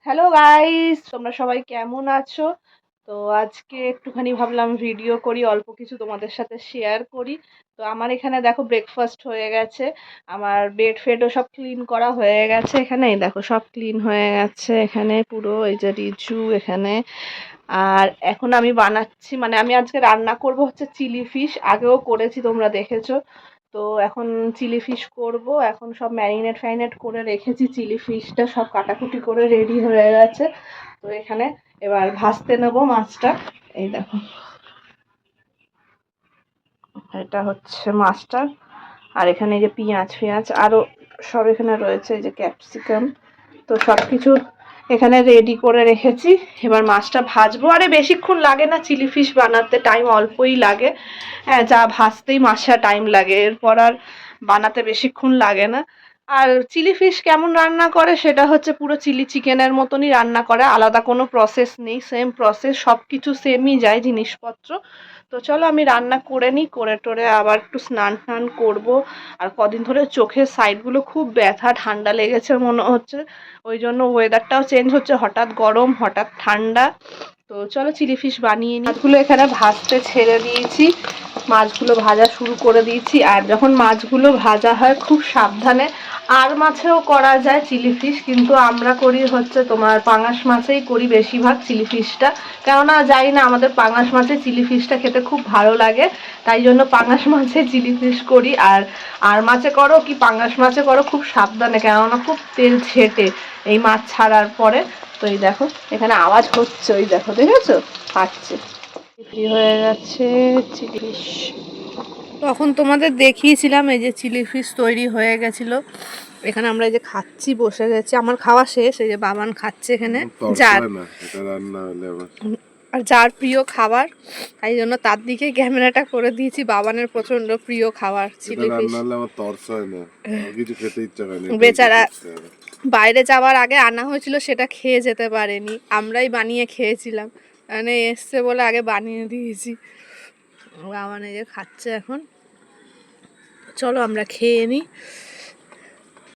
Hello guys, তোমরা সবাই কেমন আছো? তো আজকে একটুখানি ভাবলাম ভিডিও করি, অল্প কিছু তোমাদের সাথে শেয়ার করি। তো আমার এখানে দেখো ব্রেকফাস্ট হয়ে গেছে, আমার বেড ফেডও সব ক্লিন করা হয়ে গেছে। এখানে এই দেখো সব ক্লিন হয়ে গেছে, এখানে পুরো এই যে রিজু এখানে। আর এখন আমি বানাচ্ছি, মানে আমি আজকে রান্না করব হচ্ছে চিলি ফিশ। আগেও করেছি, তোমরা দেখেছো। তো এখন চিলি ফিশ করব। এখন সব ম্যারিনেট ফ্যারিনেট করে রেখেছি, চিলি ফিশটা সব কাটাকুটি করে রেডি হয়ে গেছে। তো এখানে এবার ভাজতে নেব মাছটা। এই দেখো, এটা হচ্ছে মাছটা। আর এখানে এই যে পেঁয়াজ ফেঁয়াজ আরও সব এখানে রয়েছে, এই যে ক্যাপসিকাম। তো সব কিছু এখানে রেডি করে রেখেছি। এবার মাছটা ভাজবো। আরে বেশিক্ষণ লাগে না চিলি ফিশ বানাতে, টাইম অল্পই লাগে। হ্যাঁ, যা ভাজতেই মাছটা টাইম লাগে, এরপর আর বানাতে বেশিক্ষণ লাগে না। আর চিলি ফিশ কেমন রান্না করে সেটা হচ্ছে পুরো চিলি চিকেনের মতনই রান্না করে, আলাদা কোনো প্রসেস নেই, সেম প্রসেস, সব কিছু সেমই যায় জিনিসপত্র। তো চলো আমি রান্না করে নিই, করে টোরে আবার একটু স্নান টান করবো। আর কদিন ধরে চোখের সাইডগুলো খুব ব্যথা, ঠান্ডা লেগেছে মনে হচ্ছে। ওই জন্য ওয়েদারটাও চেঞ্জ হচ্ছে, হঠাৎ গরম হঠাৎ ঠান্ডা। তো চলো চিলি ফিশ বানিয়ে নিই। মাছগুলো এখানে ভাজতে ছেড়ে দিয়েছি, মাছগুলো ভাজা শুরু করে দিয়েছি। আর যখন মাছগুলো ভাজা হয় খুব সাবধানে। আর মাছেও করা যায় চিলি ফিশ, কিন্তু আমরা করি হচ্ছে তোমার পাঙাশ মাছেই করি বেশিরভাগ চিলি ফিশটা। কেননা জানি না, আমাদের পাঙাশ মাছের চিলি ফিশটা খেতে খুব ভালো লাগে, তাই জন্য পাঙাশ মাছে চিলি ফিশ করি। আর মাছে করো কি পাঙাশ মাছে করো খুব সাবধানে, কেননা খুব তেল ছেটে এই মাছ ছাড়ার পরে। তো এই দেখো এখানে আওয়াজ হচ্ছে, ওই দেখো দেখেছো ফাটছে। বিক্রি হয়ে গেছে চিলি ফিশ। তখন তোমাদের দেখিয়েছিলাম এই যে চিলি ফিশ তৈরি হয়ে গেছিলো। এখানে আমরা এই যে খাচ্ছি, বসে গেছি, আমার খাওয়া শেষ। এই যে বাবান খাচ্ছে এখানে, যার আর যার প্রিয় খাবার, তাই জন্য তার দিকে ক্যামেরাটা করে দিয়েছি। বাবানের প্রচন্ড প্রিয় খাবার চিলি ফিশ। বেচারা বাইরে যাওয়ার আগে আনা হয়েছিল, সেটা খেয়ে যেতে পারেনি, আমরাই বানিয়ে খেয়েছিলাম। মানে এসছে বলে আগে বানিয়ে দিয়েছি। বাবান এই যে খাচ্ছে এখন। চলো আমরা খেয়ে নিই।